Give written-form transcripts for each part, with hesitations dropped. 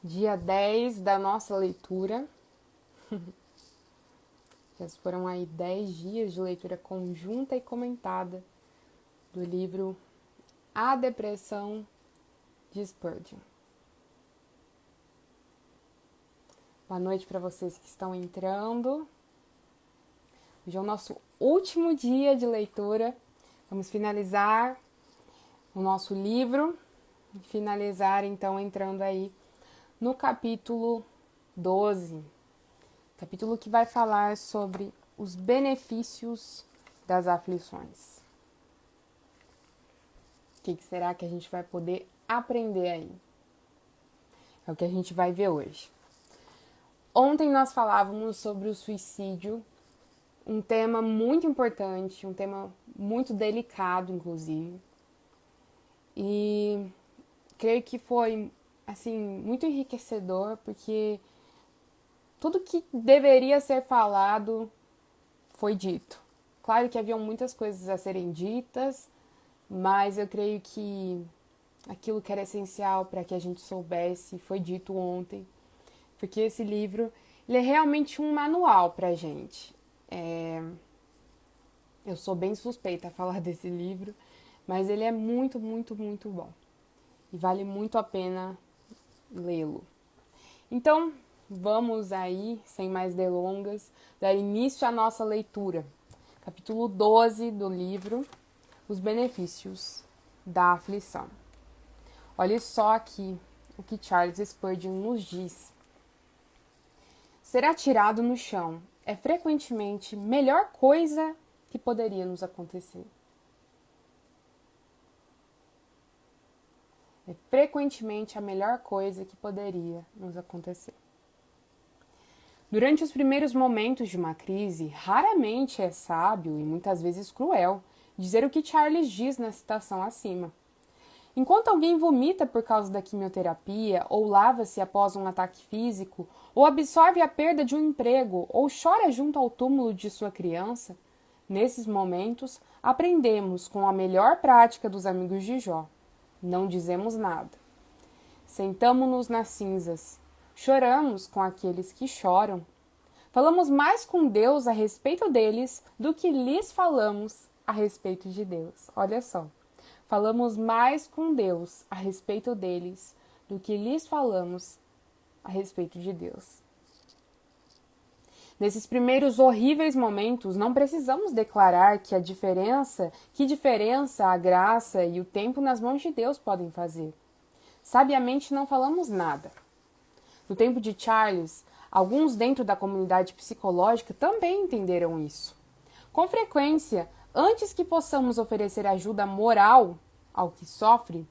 Dia 10 da nossa leitura. Já foram aí 10 dias de leitura conjunta e comentada do livro A Depressão de Spurgeon. Boa noite para vocês que estão entrando. Hoje é o nosso último dia de leitura. Vamos finalizar o nosso livro. Finalizar então entrando aí no capítulo 12. Capítulo que vai falar sobre os benefícios das aflições. O que será que a gente vai poder aprender aí? É o que a gente vai ver hoje. Ontem nós falávamos sobre o suicídio, um tema muito importante, um tema muito delicado, inclusive. E creio que foi, assim, muito enriquecedor, porque tudo que deveria ser falado foi dito. Claro que haviam muitas coisas a serem ditas, mas eu creio que aquilo que era essencial para que a gente soubesse foi dito ontem. Porque esse livro, ele é realmente um manual para a gente. Eu sou bem suspeita a falar desse livro, mas ele é muito, muito, muito bom. E vale muito a pena lê-lo. Então, vamos aí, sem mais delongas, dar início à nossa leitura. Capítulo 12 do livro, Os Benefícios da Aflição. Olha só aqui o que Charles Spurgeon nos diz. Ser atirado no chão é frequentemente a melhor coisa que poderia nos acontecer. É frequentemente a melhor coisa que poderia nos acontecer. Durante os primeiros momentos de uma crise, raramente é sábio e muitas vezes cruel dizer o que Charles diz na citação acima. Enquanto alguém vomita por causa da quimioterapia, ou lava-se após um ataque físico, ou absorve a perda de um emprego, ou chora junto ao túmulo de sua criança, nesses momentos aprendemos com a melhor prática dos amigos de Jó. Não dizemos nada. Sentamo-nos nas cinzas. Choramos com aqueles que choram. Falamos mais com Deus a respeito deles do que lhes falamos a respeito de Deus. Olha só. Falamos mais com Deus a respeito deles do que lhes falamos a respeito de Deus. Nesses primeiros horríveis momentos, não precisamos declarar que diferença a graça e o tempo nas mãos de Deus podem fazer. Sabiamente não falamos nada. No tempo de Charles, alguns dentro da comunidade psicológica também entenderam isso. Com frequência, antes que possamos oferecer ajuda moral ao que sofre,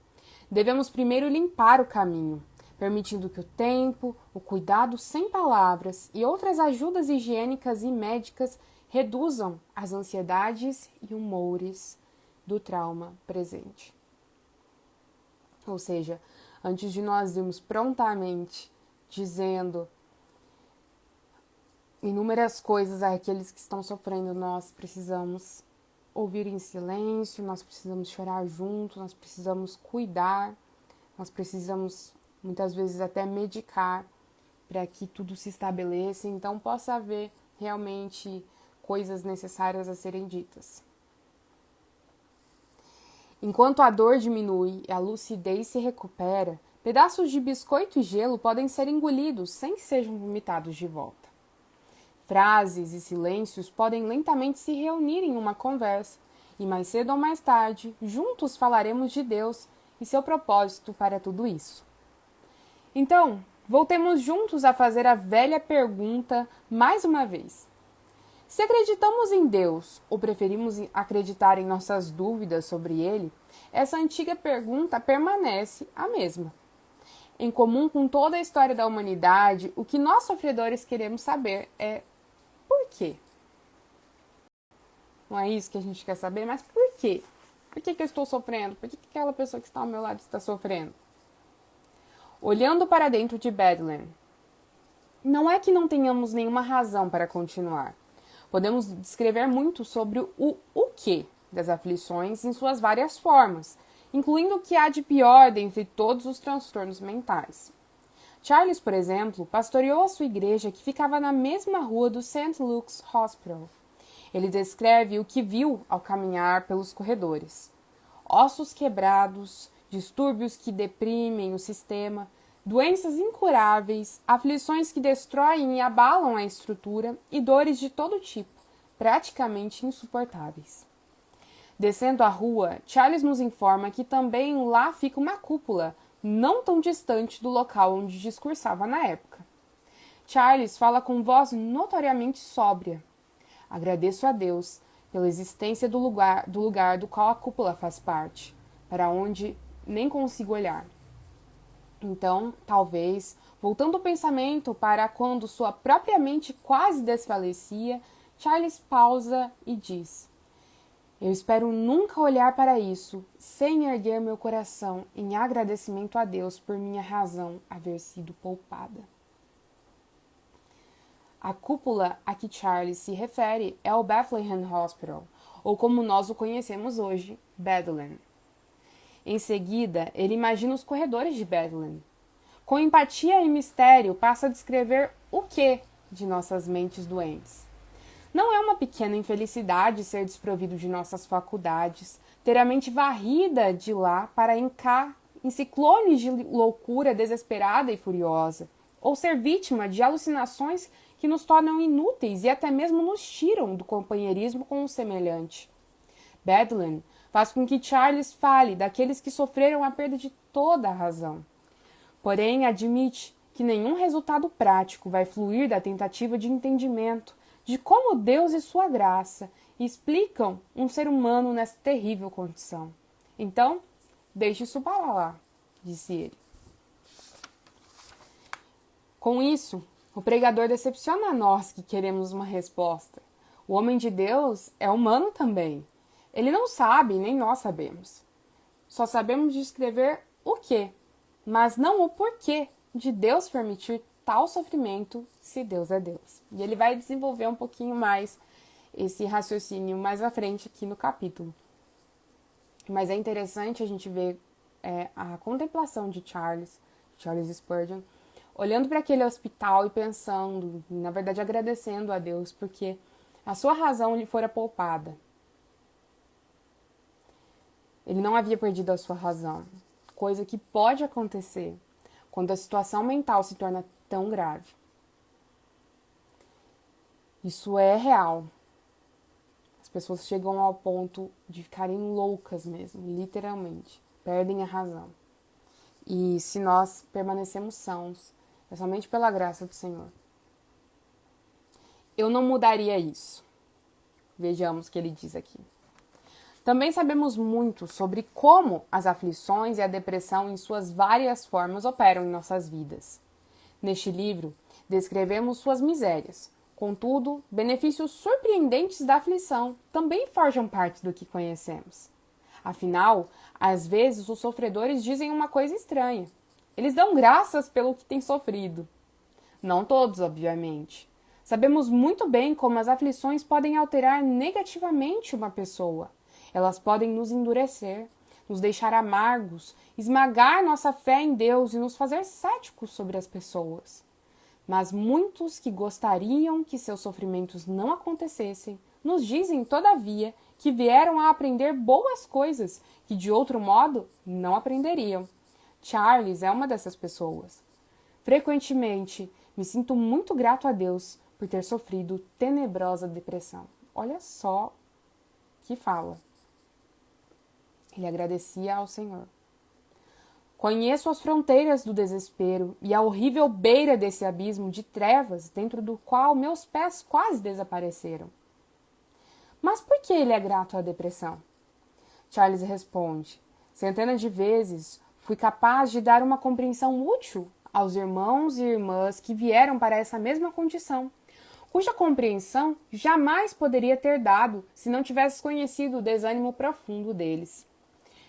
devemos primeiro limpar o caminho, permitindo que o tempo, o cuidado sem palavras e outras ajudas higiênicas e médicas reduzam as ansiedades e humores do trauma presente. Ou seja, antes de nós irmos prontamente dizendo inúmeras coisas àqueles que estão sofrendo, nós precisamos ouvir em silêncio, nós precisamos chorar juntos, nós precisamos cuidar, nós precisamos muitas vezes até medicar para que tudo se estabeleça, então possa haver realmente coisas necessárias a serem ditas. Enquanto a dor diminui e a lucidez se recupera, pedaços de biscoito e gelo podem ser engolidos sem que sejam vomitados de volta. Frases e silêncios podem lentamente se reunir em uma conversa, e mais cedo ou mais tarde, juntos falaremos de Deus e seu propósito para tudo isso. Então, voltemos juntos a fazer a velha pergunta mais uma vez. Se acreditamos em Deus ou preferimos acreditar em nossas dúvidas sobre Ele, essa antiga pergunta permanece a mesma. Em comum com toda a história da humanidade, o que nós sofredores queremos saber é por quê? Não é isso que a gente quer saber, mas por quê? Por que eu estou sofrendo? Por que aquela pessoa que está ao meu lado está sofrendo? Olhando para dentro de Bedlam, não é que não tenhamos nenhuma razão para continuar. Podemos descrever muito sobre o quê das aflições em suas várias formas, incluindo o que há de pior dentre todos os transtornos mentais. Charles, por exemplo, pastoreou a sua igreja que ficava na mesma rua do St. Luke's Hospital. Ele descreve o que viu ao caminhar pelos corredores: ossos quebrados, distúrbios que deprimem o sistema, doenças incuráveis, aflições que destroem e abalam a estrutura e dores de todo tipo, praticamente insuportáveis. Descendo a rua, Charles nos informa que também lá fica uma cúpula, não tão distante do local onde discursava na época. Charles fala com voz notoriamente sóbria. Agradeço a Deus pela existência do lugar do qual a cúpula faz parte, para onde nem consigo olhar. Então, talvez, voltando o pensamento para quando sua própria mente quase desfalecia, Charles pausa e diz: eu espero nunca olhar para isso sem erguer meu coração em agradecimento a Deus por minha razão haver sido poupada. A cúpula a que Charles se refere é o Bethlehem Hospital, ou como nós o conhecemos hoje, Bethlehem. Em seguida, ele imagina os corredores de Bethlehem. Com empatia e mistério, passa a descrever o que de nossas mentes doentes. Não é uma pequena infelicidade ser desprovido de nossas faculdades, ter a mente varrida de lá para cá em ciclones de loucura desesperada e furiosa, ou ser vítima de alucinações que nos tornam inúteis e até mesmo nos tiram do companheirismo com o semelhante. Bethlehem faz com que Charles fale daqueles que sofreram a perda de toda a razão. Porém, admite que nenhum resultado prático vai fluir da tentativa de entendimento de como Deus e sua graça explicam um ser humano nessa terrível condição. Então, deixe isso para lá, disse ele. Com isso, o pregador decepciona a nós que queremos uma resposta. O homem de Deus é humano também. Ele não sabe, nem nós sabemos. Só sabemos descrever o que, mas não o porquê de Deus permitir tal sofrimento se Deus é Deus. E ele vai desenvolver um pouquinho mais esse raciocínio mais à frente aqui no capítulo. Mas é interessante a gente ver a contemplação de Charles Spurgeon, olhando para aquele hospital e pensando, na verdade agradecendo a Deus, porque a sua razão lhe fora poupada. Ele não havia perdido a sua razão, coisa que pode acontecer quando a situação mental se torna tão grave. Isso é real. As pessoas chegam ao ponto de ficarem loucas mesmo, literalmente. Perdem a razão. E se nós permanecemos sãos, é somente pela graça do Senhor. Eu não mudaria isso. Vejamos o que ele diz aqui. Também sabemos muito sobre como as aflições e a depressão em suas várias formas operam em nossas vidas. Neste livro, descrevemos suas misérias. Contudo, benefícios surpreendentes da aflição também forjam parte do que conhecemos. Afinal, às vezes os sofredores dizem uma coisa estranha. Eles dão graças pelo que têm sofrido. Não todos, obviamente. Sabemos muito bem como as aflições podem alterar negativamente uma pessoa. Elas podem nos endurecer, nos deixar amargos, esmagar nossa fé em Deus e nos fazer céticos sobre as pessoas. Mas muitos que gostariam que seus sofrimentos não acontecessem, nos dizem, todavia, que vieram a aprender boas coisas que, de outro modo, não aprenderiam. Charles é uma dessas pessoas. Frequentemente, me sinto muito grato a Deus por ter sofrido tenebrosa depressão. Olha só que fala. Ele agradecia ao Senhor. Conheço as fronteiras do desespero e a horrível beira desse abismo de trevas dentro do qual meus pés quase desapareceram. Mas por que ele é grato à depressão? Charles responde: centenas de vezes fui capaz de dar uma compreensão útil aos irmãos e irmãs que vieram para essa mesma condição, cuja compreensão jamais poderia ter dado se não tivesse conhecido o desânimo profundo deles.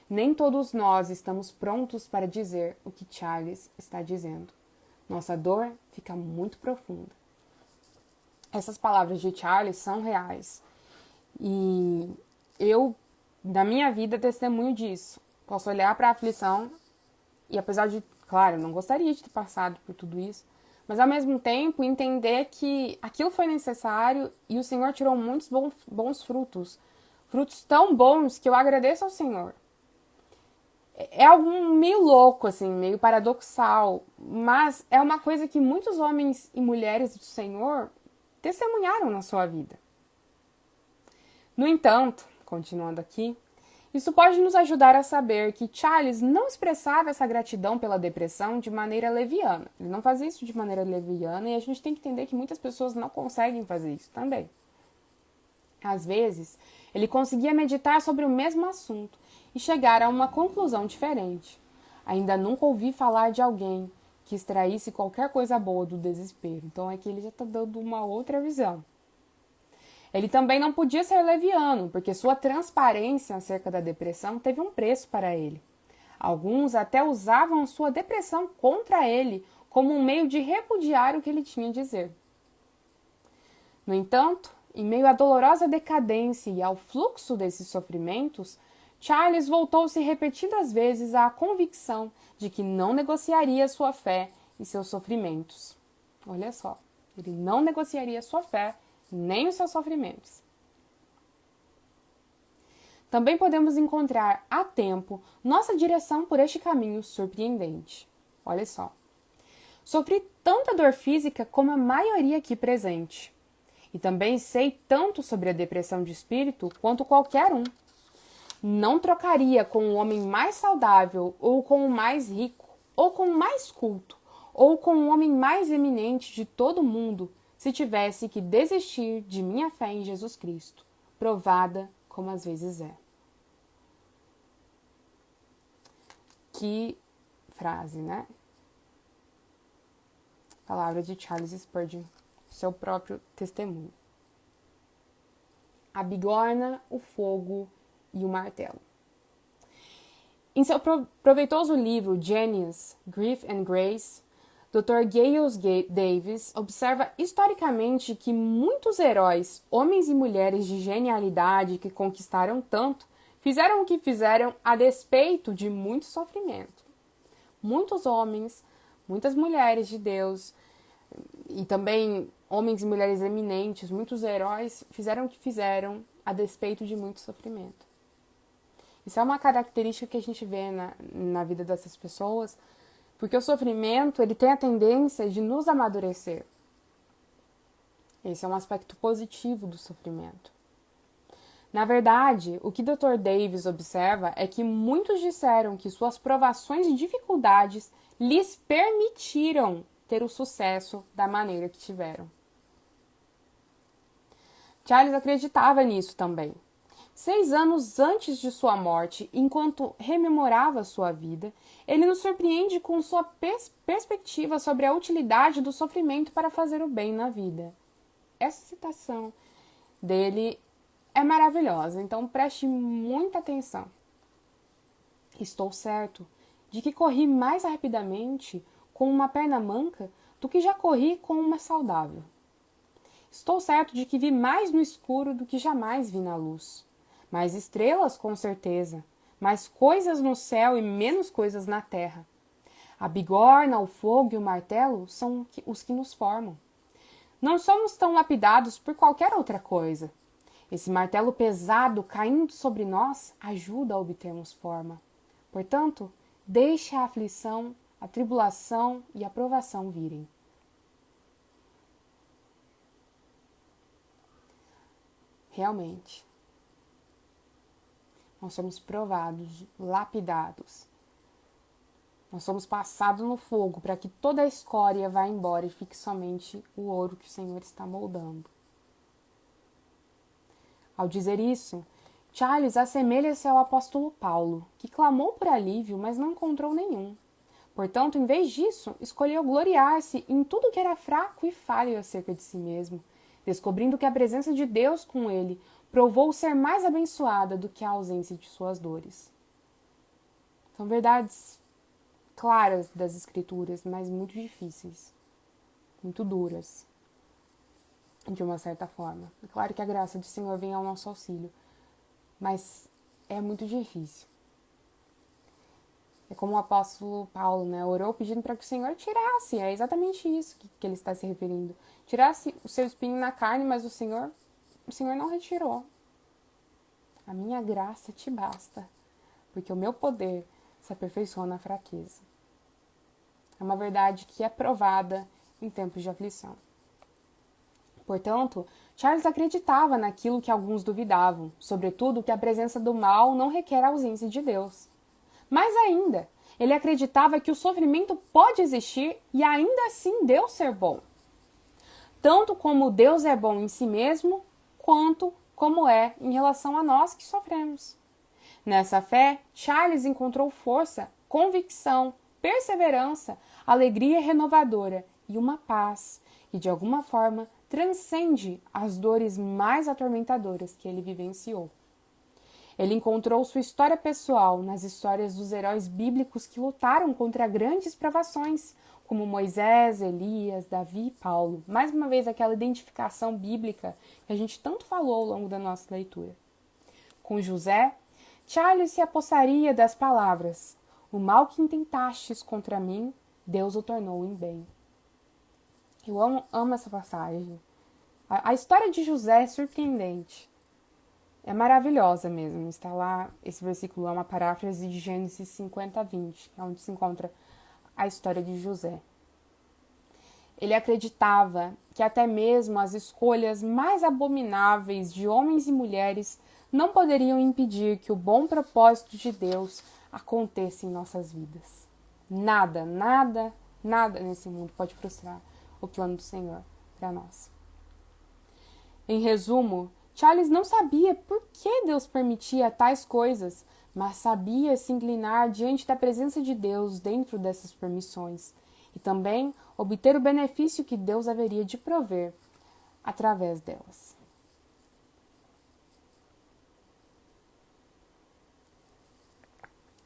Nem todos nós estamos prontos para dizer o que Charles está dizendo. Nossa dor fica muito profunda. Essas palavras de Charles são reais. E eu, na minha vida, testemunho disso. Posso olhar para a aflição e, apesar de Claro, eu não gostaria de ter passado por tudo isso, mas ao mesmo tempo entender que aquilo foi necessário e o Senhor tirou muitos bons frutos. Frutos tão bons que eu agradeço ao Senhor. É algo meio louco, assim, meio paradoxal, mas é uma coisa que muitos homens e mulheres do Senhor testemunharam na sua vida. No entanto, continuando aqui, isso pode nos ajudar a saber que Charles não expressava essa gratidão pela depressão de maneira leviana. Ele não fazia isso de maneira leviana e a gente tem que entender que muitas pessoas não conseguem fazer isso também. Às vezes, ele conseguia meditar sobre o mesmo assunto e chegar a uma conclusão diferente. Ainda nunca ouvi falar de alguém que extraísse qualquer coisa boa do desespero. Então aqui ele já está dando uma outra visão. Ele também não podia ser leviano, porque sua transparência acerca da depressão teve um preço para ele. Alguns até usavam sua depressão contra ele como um meio de repudiar o que ele tinha a dizer. No entanto, em meio à dolorosa decadência e ao fluxo desses sofrimentos, Charles voltou-se repetidas vezes à convicção de que não negociaria sua fé e seus sofrimentos. Olha só, ele não negociaria sua fé nem os seus sofrimentos. Também podemos encontrar a tempo nossa direção por este caminho surpreendente. Olha só. Sofri tanta dor física como a maioria aqui presente. E também sei tanto sobre a depressão de espírito quanto qualquer um. Não trocaria com o homem mais saudável, ou com o mais rico, ou com o mais culto, ou com o homem mais eminente de todo o mundo, se tivesse que desistir de minha fé em Jesus Cristo, provada como às vezes é. Que frase, né? Palavra de Charles Spurgeon, seu próprio testemunho. A bigorna, o fogo e o martelo. Em seu proveitoso livro Genius, Grief and Grace, Dr. Gaius Davis observa historicamente que muitos heróis, homens e mulheres de genialidade que conquistaram tanto, fizeram o que fizeram a despeito de muito sofrimento. Muitos homens, muitas mulheres de Deus e também homens e mulheres eminentes, muitos heróis, fizeram o que fizeram a despeito de muito sofrimento. Isso é uma característica que a gente vê na vida dessas pessoas, porque o sofrimento, ele tem a tendência de nos amadurecer. Esse é um aspecto positivo do sofrimento. Na verdade, o que Dr. Davis observa é que muitos disseram que suas provações e dificuldades lhes permitiram ter o sucesso da maneira que tiveram. Charles acreditava nisso também. 6 anos antes de sua morte, enquanto rememorava sua vida, ele nos surpreende com sua perspectiva sobre a utilidade do sofrimento para fazer o bem na vida. Essa citação dele é maravilhosa, então preste muita atenção. Estou certo de que corri mais rapidamente com uma perna manca do que já corri com uma saudável. Estou certo de que vi mais no escuro do que jamais vi na luz. Mais estrelas, com certeza, mais coisas no céu e menos coisas na terra. A bigorna, o fogo e o martelo são os que nos formam. Não somos tão lapidados por qualquer outra coisa. Esse martelo pesado caindo sobre nós ajuda a obtermos forma. Portanto, deixe a aflição, a tribulação e a provação virem. Realmente, nós somos provados, lapidados. Nós somos passados no fogo para que toda a escória vá embora e fique somente o ouro que o Senhor está moldando. Ao dizer isso, Charles assemelha-se ao apóstolo Paulo, que clamou por alívio, mas não encontrou nenhum. Portanto, em vez disso, escolheu gloriar-se em tudo que era fraco e falho acerca de si mesmo, descobrindo que a presença de Deus com ele provou ser mais abençoada do que a ausência de suas dores. São verdades claras das Escrituras, mas muito difíceis, muito duras, de uma certa forma. É claro que a graça do Senhor vem ao nosso auxílio, mas é muito difícil. É como o apóstolo Paulo, né? Orou pedindo para que o Senhor tirasse. É exatamente isso que ele está se referindo. Tirasse o seu espinho na carne, mas o Senhor não retirou. A minha graça te basta, porque o meu poder se aperfeiçoa na fraqueza. É uma verdade que é provada em tempos de aflição. Portanto, Charles acreditava naquilo que alguns duvidavam, sobretudo que a presença do mal não requer a ausência de Deus. Mais ainda, ele acreditava que o sofrimento pode existir e ainda assim Deus ser bom. Tanto como Deus é bom em si mesmo, quanto como é em relação a nós que sofremos. Nessa fé, Charles encontrou força, convicção, perseverança, alegria renovadora e uma paz que, de alguma forma, transcende as dores mais atormentadoras que ele vivenciou. Ele encontrou sua história pessoal nas histórias dos heróis bíblicos que lutaram contra grandes provações, como Moisés, Elias, Davi e Paulo. Mais uma vez, aquela identificação bíblica que a gente tanto falou ao longo da nossa leitura. Com José, Charles se apossaria das palavras: o mal que intentastes contra mim, Deus o tornou em bem. Eu amo essa passagem. A história de José é surpreendente. É maravilhosa mesmo. Está lá, esse versículo é uma paráfrase de Gênesis 50:20, onde se encontra a história de José. Ele acreditava que até mesmo as escolhas mais abomináveis de homens e mulheres não poderiam impedir que o bom propósito de Deus aconteça em nossas vidas. Nada nesse mundo pode frustrar o plano do Senhor para nós. Em resumo, Charles não sabia por que Deus permitia tais coisas, mas sabia se inclinar diante da presença de Deus dentro dessas permissões e também obter o benefício que Deus haveria de prover através delas.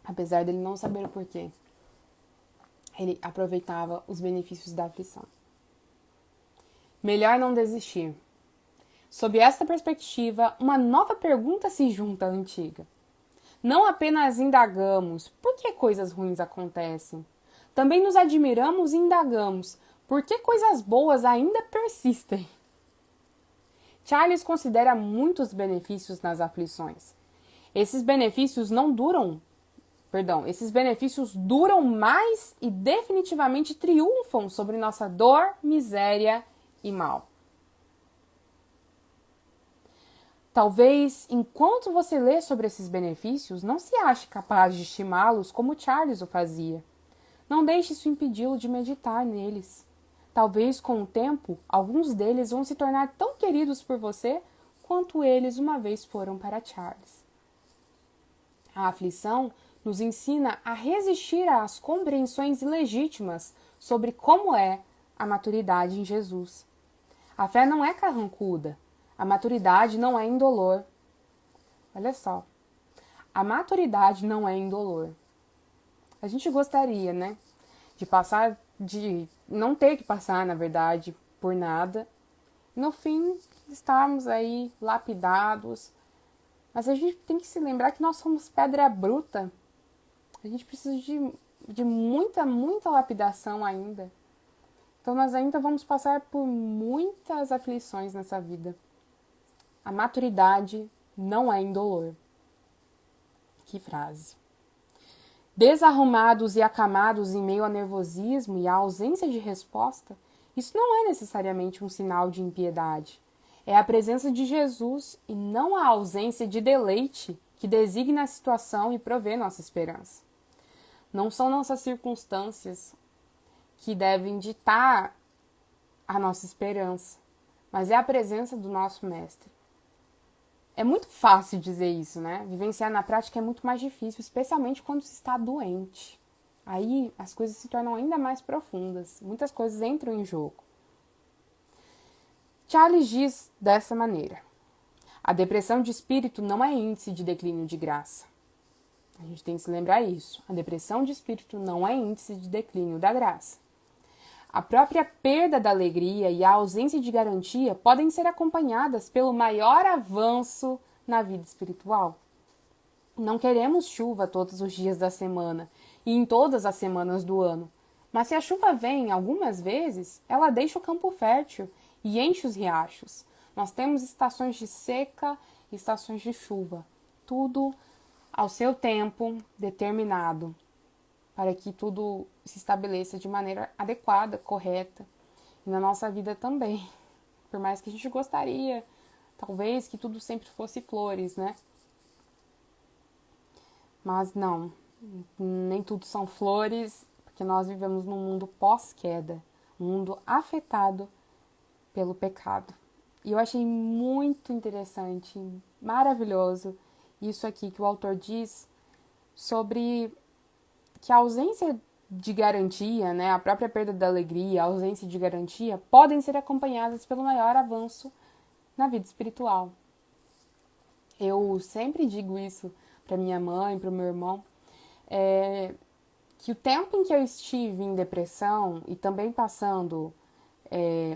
Apesar dele não saber o porquê, ele aproveitava os benefícios da aflição. Melhor não desistir. Sob esta perspectiva, uma nova pergunta se junta à antiga. Não apenas indagamos por que coisas ruins acontecem, também nos admiramos e indagamos por que coisas boas ainda persistem. Charles considera muitos benefícios nas aflições. Esses benefícios duram mais e definitivamente triunfam sobre nossa dor, miséria e mal. Talvez, enquanto você lê sobre esses benefícios, não se ache capaz de estimá-los como Charles o fazia. Não deixe isso impedi-lo de meditar neles. Talvez, com o tempo, alguns deles vão se tornar tão queridos por você quanto eles uma vez foram para Charles. A aflição nos ensina a resistir às compreensões ilegítimas sobre como é a maturidade em Jesus. A fé não é carrancuda. A maturidade não é indolor. Olha só. A maturidade não é indolor. A gente gostaria, né? De não ter que passar, na verdade, por nada. No fim, estarmos aí lapidados. Mas a gente tem que se lembrar que nós somos pedra bruta. A gente precisa de muita lapidação ainda. Então nós ainda vamos passar por muitas aflições nessa vida. A maturidade não é indolor. Que frase. Desarrumados e acamados em meio ao nervosismo e à ausência de resposta, isso não é necessariamente um sinal de impiedade. É a presença de Jesus e não a ausência de deleite que designa a situação e provê nossa esperança. Não são nossas circunstâncias que devem ditar a nossa esperança, mas é a presença do nosso Mestre. É muito fácil dizer isso, né? Vivenciar na prática é muito mais difícil, especialmente quando se está doente. Aí as coisas se tornam ainda mais profundas, muitas coisas entram em jogo. Charles diz dessa maneira: a depressão de espírito não é índice de declínio de graça. A gente tem que se lembrar isso. A depressão de espírito não é índice de declínio da graça. A própria perda da alegria e a ausência de garantia podem ser acompanhadas pelo maior avanço na vida espiritual. Não queremos chuva todos os dias da semana e em todas as semanas do ano. Mas se a chuva vem algumas vezes, ela deixa o campo fértil e enche os riachos. Nós temos estações de seca e estações de chuva. Tudo ao seu tempo determinado, para que tudo se estabeleça de maneira adequada, correta. E na nossa vida também. Por mais que a gente gostaria, talvez, que tudo sempre fosse flores, né? Mas não, nem tudo são flores, porque nós vivemos num mundo pós-queda, um mundo afetado pelo pecado. E eu achei muito interessante, maravilhoso, isso aqui que o autor diz sobre que a ausência de garantia, né, a própria perda da alegria, a ausência de garantia, podem ser acompanhadas pelo maior avanço na vida espiritual. Eu sempre digo isso para minha mãe, para o meu irmão, que o tempo em que eu estive em depressão e também passando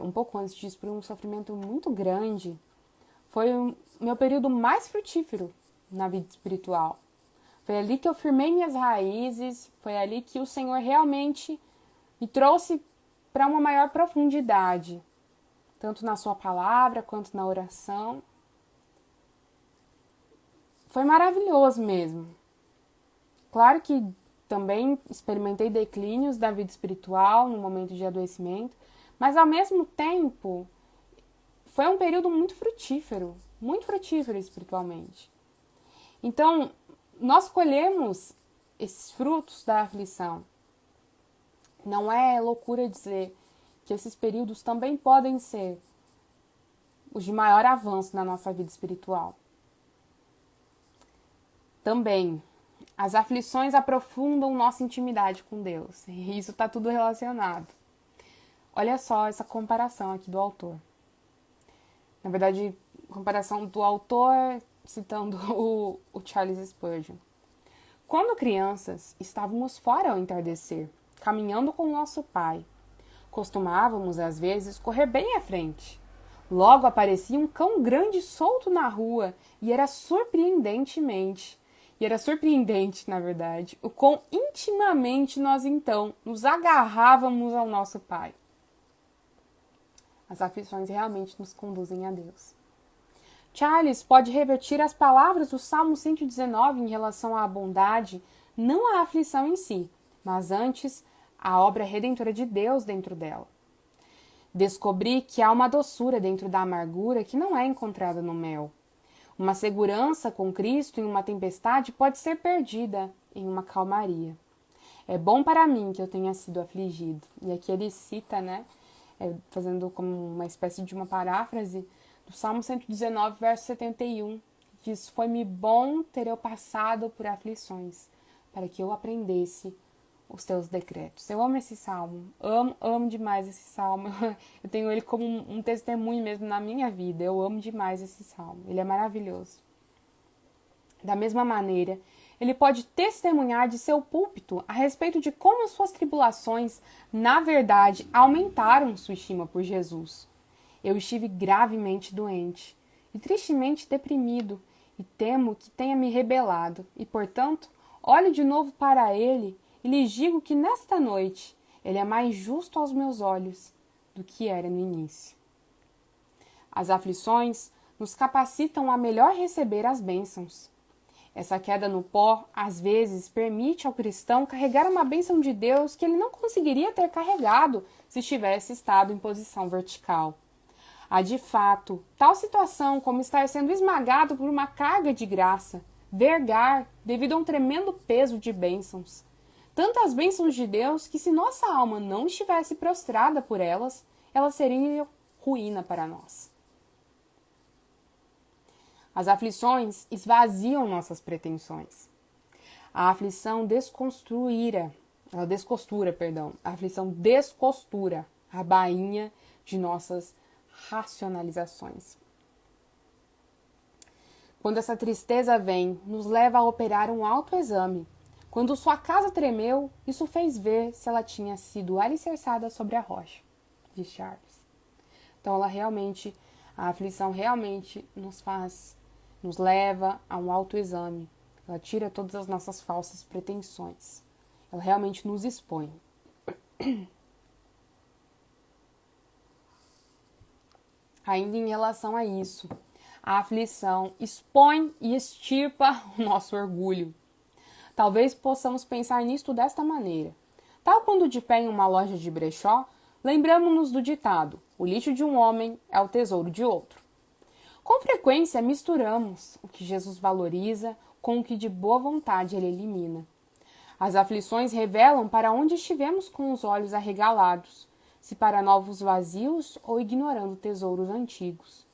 um pouco antes disso por um sofrimento muito grande, foi o meu período mais frutífero na vida espiritual. Foi ali que eu firmei minhas raízes, foi ali que o Senhor realmente me trouxe para uma maior profundidade, tanto na sua palavra quanto na oração. Foi maravilhoso mesmo. Claro que também experimentei declínios da vida espiritual no momento de adoecimento, mas ao mesmo tempo foi um período muito frutífero espiritualmente. Então, nós colhemos esses frutos da aflição. Não é loucura dizer que esses períodos também podem ser os de maior avanço na nossa vida espiritual. Também, as aflições aprofundam nossa intimidade com Deus. E isso está tudo relacionado. Olha só essa comparação aqui do autor. Na verdade, comparação do autor citando o Charles Spurgeon. Quando crianças, estávamos fora ao entardecer, caminhando com nosso pai. Costumávamos, às vezes, correr bem à frente. Logo aparecia um cão grande solto na rua e era surpreendente, na verdade, o quão intimamente nós, então, nos agarrávamos ao nosso pai. As aflições realmente nos conduzem a Deus. Charles pode revertir as palavras do Salmo 119 em relação à bondade, não à aflição em si, mas antes a obra redentora de Deus dentro dela. Descobri que há uma doçura dentro da amargura que não é encontrada no mel. Uma segurança com Cristo em uma tempestade pode ser perdida em uma calmaria. É bom para mim que eu tenha sido afligido. E aqui ele cita, né, fazendo como uma espécie de uma paráfrase, do Salmo 119, verso 71, diz: Foi-me bom ter eu passado por aflições, para que eu aprendesse os teus decretos. Eu amo esse salmo, amo demais esse salmo. Eu tenho ele como um testemunho mesmo na minha vida. Eu amo demais esse salmo, ele é maravilhoso. Da mesma maneira, ele pode testemunhar de seu púlpito a respeito de como suas tribulações, na verdade, aumentaram sua estima por Jesus. Eu estive gravemente doente e tristemente deprimido, e temo que tenha me rebelado, e, portanto, olho de novo para ele e lhes digo que nesta noite ele é mais justo aos meus olhos do que era no início. As aflições nos capacitam a melhor receber as bênçãos. Essa queda no pó, às vezes, permite ao cristão carregar uma bênção de Deus que ele não conseguiria ter carregado se tivesse estado em posição vertical. Há, de fato, tal situação como estar sendo esmagado por uma carga de graça, vergar devido a um tremendo peso de bênçãos. Tantas bênçãos de Deus que, se nossa alma não estivesse prostrada por elas, elas seriam ruína para nós. As aflições esvaziam nossas pretensões. A aflição a aflição descostura a bainha de nossas racionalizações. Quando essa tristeza vem, nos leva a operar um autoexame. Quando sua casa tremeu, isso fez ver se ela tinha sido alicerçada sobre a rocha, diz Charles. Então a aflição realmente nos leva a um autoexame. Ela tira todas as nossas falsas pretensões. Ela realmente nos expõe. Ainda em relação a isso, a aflição expõe e extirpa o nosso orgulho. Talvez possamos pensar nisto desta maneira. Tal quando de pé em uma loja de brechó, lembramos-nos do ditado: o lixo de um homem é o tesouro de outro. Com frequência misturamos o que Jesus valoriza com o que de boa vontade ele elimina. As aflições revelam para onde estivemos com os olhos arregalados, se para novos vazios ou ignorando tesouros antigos.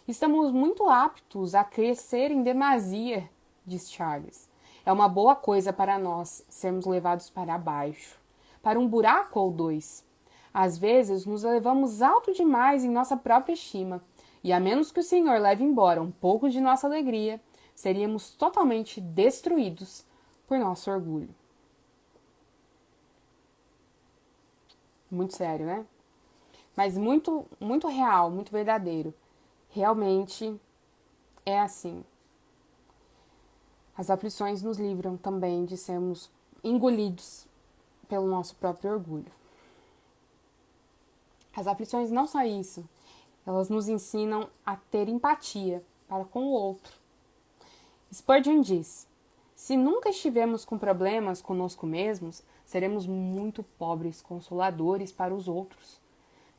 Estamos muito aptos a crescer em demasia, diz Charles. É uma boa coisa para nós sermos levados para baixo, para um buraco ou dois. Às vezes nos elevamos alto demais em nossa própria estima, e a menos que o Senhor leve embora um pouco de nossa alegria, seríamos totalmente destruídos por nosso orgulho. Muito sério, né? Mas muito, muito real, muito verdadeiro. Realmente é assim. As aflições nos livram também de sermos engolidos pelo nosso próprio orgulho. As aflições não só isso, elas nos ensinam a ter empatia para com o outro. Spurgeon diz: se nunca estivermos com problemas conosco mesmos, seremos muito pobres consoladores para os outros.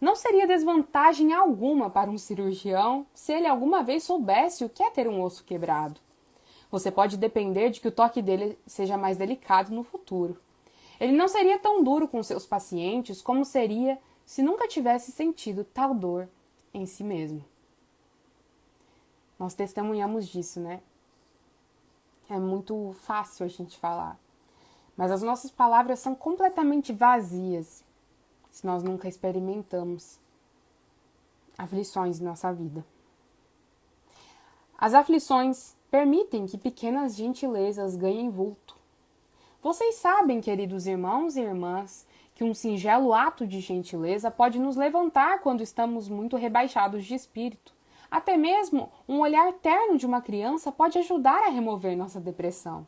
Não seria desvantagem alguma para um cirurgião se ele alguma vez soubesse o que é ter um osso quebrado. Você pode depender de que o toque dele seja mais delicado no futuro. Ele não seria tão duro com seus pacientes como seria se nunca tivesse sentido tal dor em si mesmo. Nós testemunhamos disso, né? É muito fácil a gente falar. Mas as nossas palavras são completamente vazias se nós nunca experimentamos aflições em nossa vida. As aflições permitem que pequenas gentilezas ganhem vulto. Vocês sabem, queridos irmãos e irmãs, que um singelo ato de gentileza pode nos levantar quando estamos muito rebaixados de espírito. Até mesmo um olhar terno de uma criança pode ajudar a remover nossa depressão.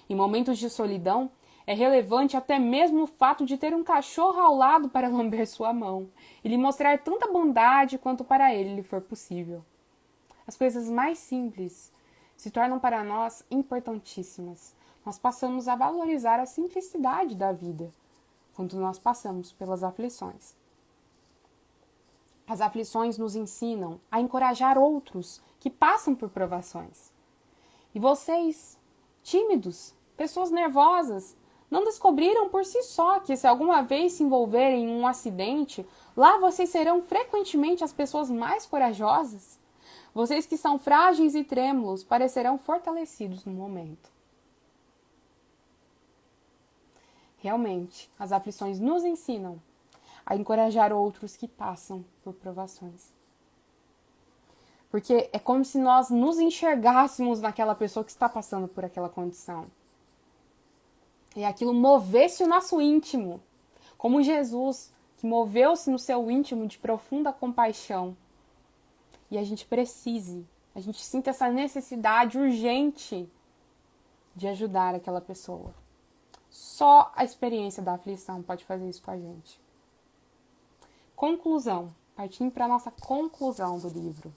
Em momentos de solidão, é relevante até mesmo o fato de ter um cachorro ao lado para lamber sua mão e lhe mostrar tanta bondade quanto para ele lhe for possível. As coisas mais simples se tornam para nós importantíssimas. Nós passamos a valorizar a simplicidade da vida quando nós passamos pelas aflições. As aflições nos ensinam a encorajar outros que passam por provações. E vocês, tímidos, pessoas nervosas, não descobriram por si só que se alguma vez se envolverem em um acidente, lá vocês serão frequentemente as pessoas mais corajosas? Vocês que são frágeis e trêmulos parecerão fortalecidos no momento. Realmente, as aflições nos ensinam a encorajar outros que passam por provações. Porque é como se nós nos enxergássemos naquela pessoa que está passando por aquela condição. E aquilo movesse o nosso íntimo, como Jesus, que moveu-se no seu íntimo de profunda compaixão. E a gente sinta essa necessidade urgente de ajudar aquela pessoa. Só a experiência da aflição pode fazer isso com a gente. Conclusão. Partindo para a nossa conclusão do livro.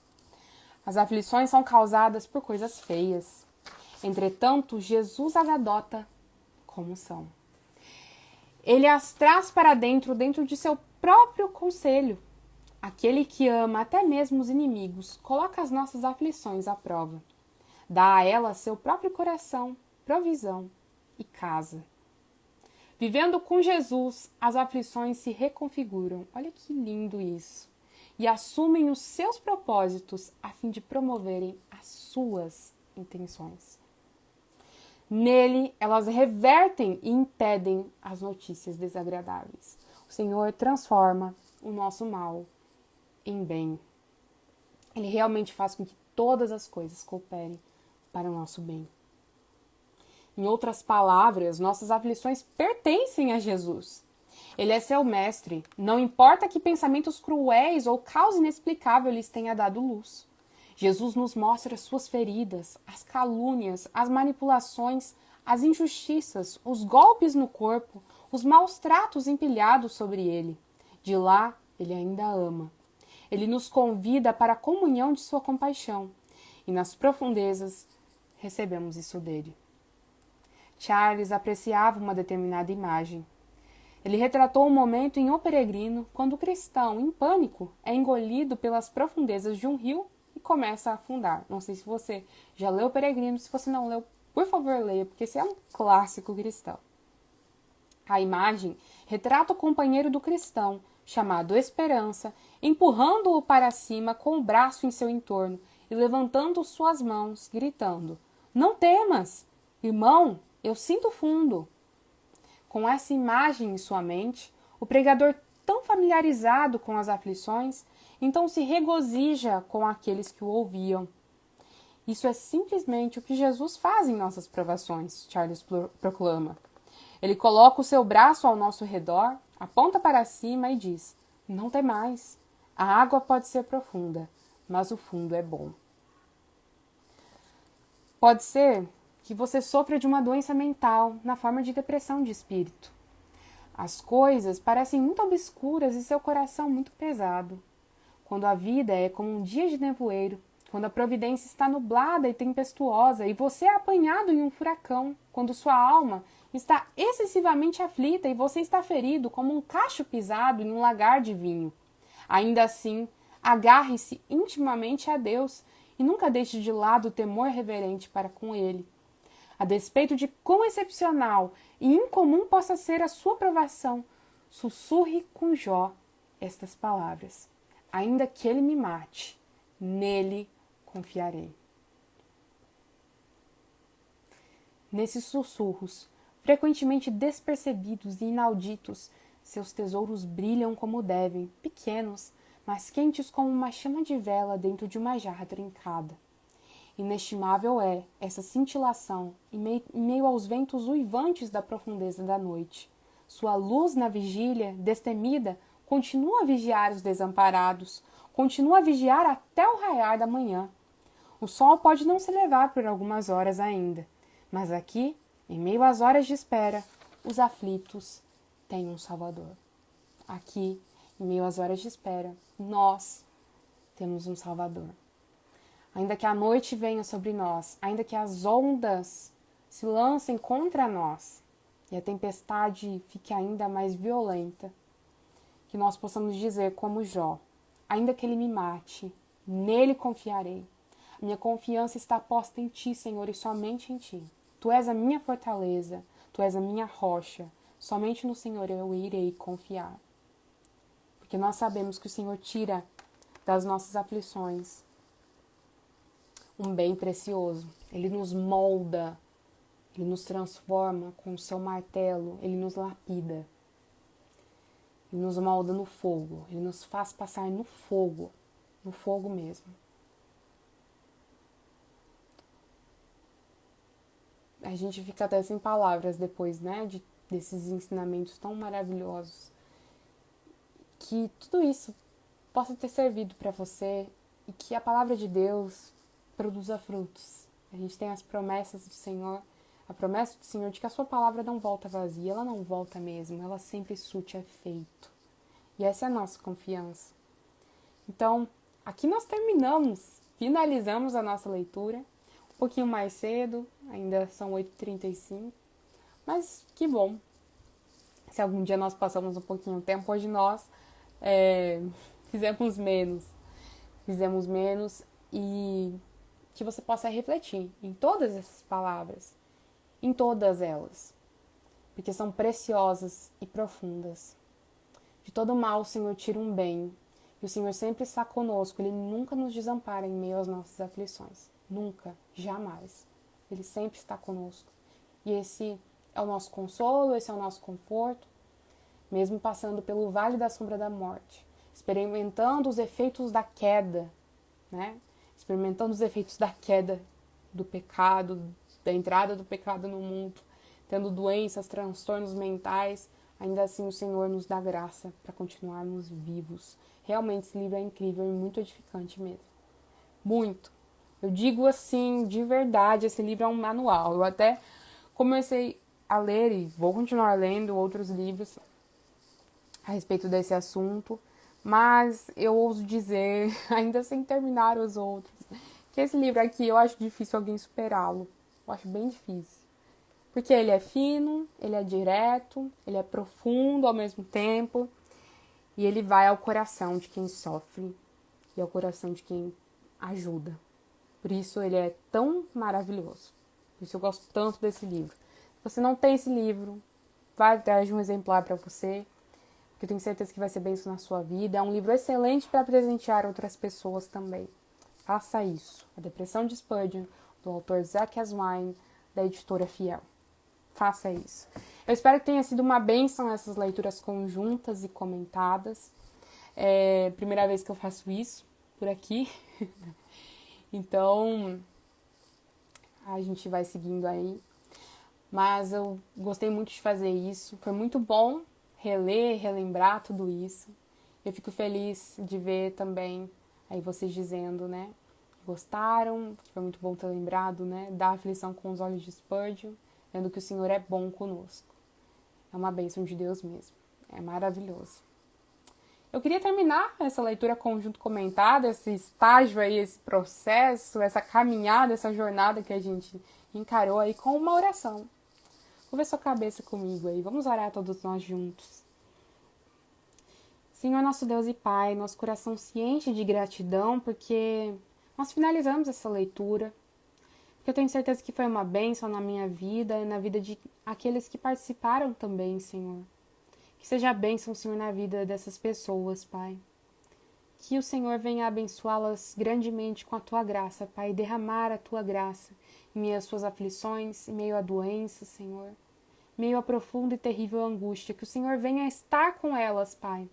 As aflições são causadas por coisas feias. Entretanto, Jesus as adota como são. Ele as traz para dentro de seu próprio conselho. Aquele que ama até mesmo os inimigos coloca as nossas aflições à prova. Dá a elas seu próprio coração, provisão e casa. Vivendo com Jesus, as aflições se reconfiguram. Olha que lindo isso. E assumem os seus propósitos a fim de promoverem as suas intenções. Nele, elas revertem e impedem as notícias desagradáveis. O Senhor transforma o nosso mal em bem. Ele realmente faz com que todas as coisas cooperem para o nosso bem. Em outras palavras, nossas aflições pertencem a Jesus. Ele é seu mestre. Não importa que pensamentos cruéis ou caos inexplicável lhes tenha dado luz. Jesus nos mostra as suas feridas, as calúnias, as manipulações, as injustiças, os golpes no corpo, os maus tratos empilhados sobre ele. De lá, ele ainda ama. Ele nos convida para a comunhão de sua compaixão, e nas profundezas recebemos isso dele. Charles apreciava uma determinada imagem. Ele retratou um momento em O Peregrino, quando o cristão, em pânico, é engolido pelas profundezas de um rio e começa a afundar. Não sei se você já leu O Peregrino, se você não leu, por favor leia, porque esse é um clássico cristão. A imagem retrata o companheiro do cristão, chamado Esperança, empurrando-o para cima com o braço em seu entorno e levantando suas mãos, gritando: "Não temas! Irmão, eu sinto fundo." Com essa imagem em sua mente, o pregador, tão familiarizado com as aflições, então se regozija com aqueles que o ouviam. Isso é simplesmente o que Jesus faz em nossas provações, Charles proclama. Ele coloca o seu braço ao nosso redor, aponta para cima e diz: "Não temais. A água pode ser profunda, mas o fundo é bom." Pode ser que você sofra de uma doença mental na forma de depressão de espírito. As coisas parecem muito obscuras e seu coração muito pesado. Quando a vida é como um dia de nevoeiro, quando a providência está nublada e tempestuosa e você é apanhado em um furacão, quando sua alma está excessivamente aflita e você está ferido como um cacho pisado em um lagar de vinho. Ainda assim, agarre-se intimamente a Deus e nunca deixe de lado o temor reverente para com Ele. A despeito de quão excepcional e incomum possa ser a sua provação, sussurre com Jó estas palavras: "Ainda que ele me mate, nele confiarei." Nesses sussurros, frequentemente despercebidos e inauditos, seus tesouros brilham como devem, pequenos, mas quentes como uma chama de vela dentro de uma jarra trincada. Inestimável é essa cintilação em meio aos ventos uivantes da profundeza da noite. Sua luz na vigília, destemida, continua a vigiar os desamparados, continua a vigiar até o raiar da manhã. O sol pode não se levar por algumas horas ainda, mas aqui, em meio às horas de espera, os aflitos têm um Salvador. Aqui, em meio às horas de espera, nós temos um Salvador. Ainda que a noite venha sobre nós, ainda que as ondas se lancem contra nós e a tempestade fique ainda mais violenta, que nós possamos dizer como Jó: ainda que ele me mate, nele confiarei. A minha confiança está posta em ti, Senhor, e somente em ti. Tu és a minha fortaleza, tu és a minha rocha, somente no Senhor eu irei confiar. Porque nós sabemos que o Senhor tira das nossas aflições um bem precioso. Ele nos molda, ele nos transforma com o seu martelo, ele nos lapida. Ele nos molda no fogo, ele nos faz passar no fogo mesmo. A gente fica até sem palavras depois, né, desses ensinamentos tão maravilhosos. Que tudo isso possa ter servido para você e que a palavra de Deus produza frutos. A gente tem as promessas do Senhor, a promessa do Senhor de que a sua palavra não volta vazia, ela não volta mesmo, ela sempre surte efeito. E essa é a nossa confiança. Então, aqui nós finalizamos a nossa leitura, um pouquinho mais cedo, ainda são 8h35, mas que bom. Se algum dia nós passamos um pouquinho de tempo, hoje nós fizemos menos e que você possa refletir em todas essas palavras, em todas elas, porque são preciosas e profundas. De todo mal o Senhor tira um bem, e o Senhor sempre está conosco, Ele nunca nos desampara em meio às nossas aflições, nunca, jamais. Ele sempre está conosco. E esse é o nosso consolo, esse é o nosso conforto, mesmo passando pelo vale da sombra da morte, experimentando os efeitos da queda, né? Experimentando os efeitos da queda, do pecado, da entrada do pecado no mundo, tendo doenças, transtornos mentais, ainda assim o Senhor nos dá graça para continuarmos vivos. Realmente esse livro é incrível e muito edificante mesmo. muito. Eu digo assim, de verdade, esse livro é um manual. Eu até comecei a ler e vou continuar lendo outros livros a respeito desse assunto, mas eu ouso dizer, ainda sem terminar os outros, que esse livro aqui eu acho difícil alguém superá-lo. Eu acho bem difícil. Porque ele é fino, ele é direto, ele é profundo ao mesmo tempo e ele vai ao coração de quem sofre e ao coração de quem ajuda. Por isso ele é tão maravilhoso. Por isso eu gosto tanto desse livro. Se você não tem esse livro, vai atrás de um exemplar para você, porque eu tenho certeza que vai ser bênção na sua vida. É um livro excelente para presentear outras pessoas também. Faça isso. A Depressão de Spurgeon, do autor Zach Aswine, da editora Fiel. Faça isso. Eu espero que tenha sido uma bênção essas leituras conjuntas e comentadas. É a primeira vez que eu faço isso por aqui. Então, a gente vai seguindo aí. Mas eu gostei muito de fazer isso. Foi muito bom reler, relembrar tudo isso. Eu fico feliz de ver também aí vocês dizendo, né? Gostaram, foi muito bom ter lembrado, né? Da aflição com os olhos de Spurgeon, vendo que o Senhor é bom conosco. É uma bênção de Deus mesmo. É maravilhoso. Eu queria terminar essa leitura conjunto comentada, esse estágio aí, esse processo, essa caminhada, essa jornada que a gente encarou aí com uma oração. Curva sua cabeça comigo aí. Vamos orar todos nós juntos. Senhor, nosso Deus e Pai, nosso coração se enche de gratidão porque nós finalizamos essa leitura. Porque eu tenho certeza que foi uma bênção na minha vida e na vida de aqueles que participaram também, Senhor. Que seja a bênção, Senhor, na vida dessas pessoas, Pai. Que o Senhor venha abençoá-las grandemente com a Tua graça, Pai, e derramar a Tua graça em meio às suas aflições, em meio à doença, Senhor, em meio à profunda e terrível angústia. Que o Senhor venha estar com elas, Pai,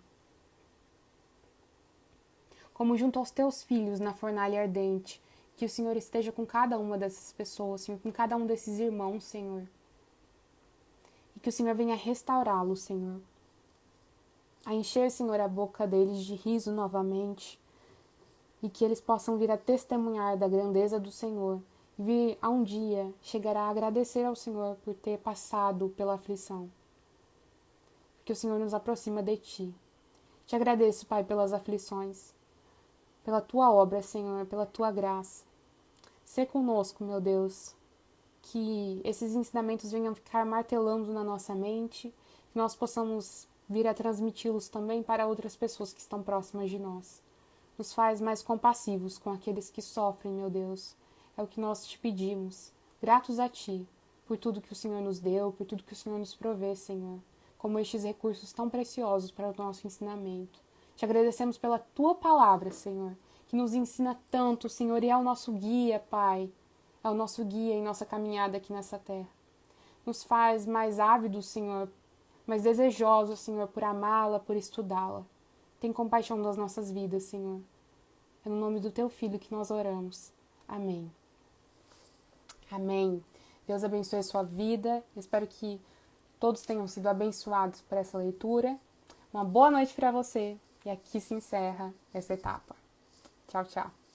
como junto aos Teus filhos na fornalha ardente. Que o Senhor esteja com cada uma dessas pessoas, Senhor, com cada um desses irmãos, Senhor. E que o Senhor venha restaurá-los, Senhor. A encher, Senhor, a boca deles de riso novamente. E que eles possam vir a testemunhar da grandeza do Senhor. E vir a um dia chegar a agradecer ao Senhor por ter passado pela aflição. Porque o Senhor nos aproxima de Ti. Te agradeço, Pai, pelas aflições. Pela Tua obra, Senhor, pela Tua graça. Ser conosco, meu Deus, que esses ensinamentos venham ficar martelando na nossa mente, que nós possamos vir a transmiti-los também para outras pessoas que estão próximas de nós. Nos faz mais compassivos com aqueles que sofrem, meu Deus. É o que nós te pedimos, gratos a Ti, por tudo que o Senhor nos deu, por tudo que o Senhor nos provê, Senhor, como estes recursos tão preciosos para o nosso ensinamento. Te agradecemos pela Tua palavra, Senhor, que nos ensina tanto, Senhor, e é o nosso guia, Pai. É o nosso guia em nossa caminhada aqui nessa terra. Nos faz mais ávidos, Senhor, mais desejosos, Senhor, por amá-la, por estudá-la. Tem compaixão das nossas vidas, Senhor. É no nome do Teu Filho que nós oramos. Amém. Amém. Deus abençoe a sua vida. Eu espero que todos tenham sido abençoados por essa leitura. Uma boa noite para você. E aqui se encerra essa etapa. Tchau, tchau.